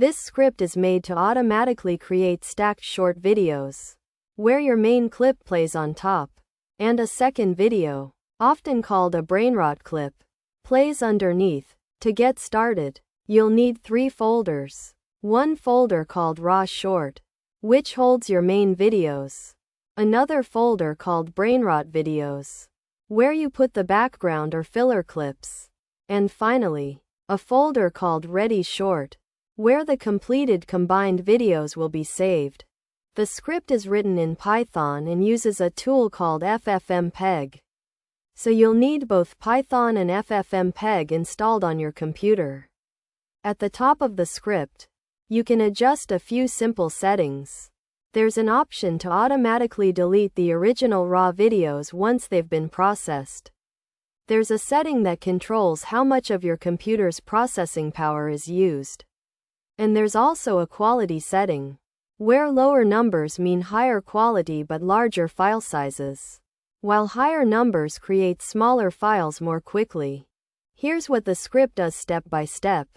This script is made to automatically create stacked short videos, where your main clip plays on top, and a second video, often called a brainrot clip, plays underneath. To get started, you'll need 3 folders. One folder called Raw Short, which holds your main videos. Another folder called Brainrot Videos, where you put the background or filler clips. And finally, a folder called Ready Short, where the completed combined videos will be saved. The script is written in Python and uses a tool called FFmpeg. So you'll need both Python and FFmpeg installed on your computer. At the top of the script, you can adjust a few simple settings. There's an option to automatically delete the original raw videos once they've been processed. There's a setting that controls how much of your computer's processing power is used. And there's also a quality setting, where lower numbers mean higher quality but larger file sizes, while higher numbers create smaller files more quickly. Here's what the script does step by step.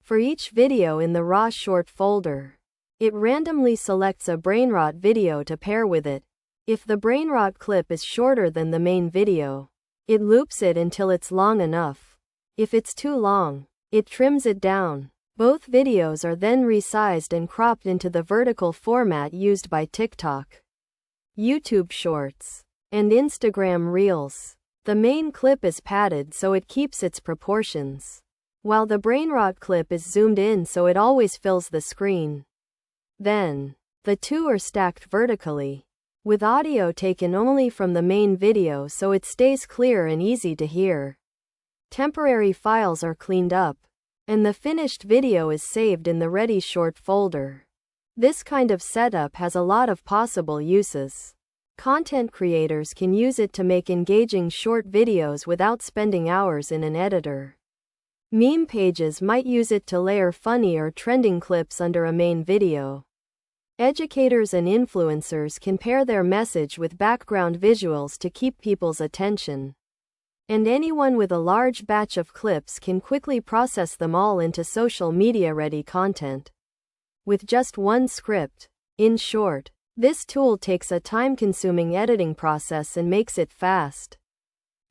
For each video in the Raw Short folder, it randomly selects a brainrot video to pair with it. If the brainrot clip is shorter than the main video, it loops it until it's long enough. If it's too long, it trims it down. Both videos are then resized and cropped into the vertical format used by TikTok, YouTube Shorts, and Instagram Reels. The main clip is padded so it keeps its proportions, while the brainrot clip is zoomed in so it always fills the screen. Then, the two are stacked vertically, with audio taken only from the main video so it stays clear and easy to hear. Temporary files are cleaned up, and the finished video is saved in the Ready Short folder. This kind of setup has a lot of possible uses. Content creators can use it to make engaging short videos without spending hours in an editor. Meme pages might use it to layer funny or trending clips under a main video. Educators and influencers can pair their message with background visuals to keep people's attention. And anyone with a large batch of clips can quickly process them all into social media-ready content with just one script. In short, this tool takes a time-consuming editing process and makes it fast,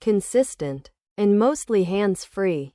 consistent, and mostly hands-free.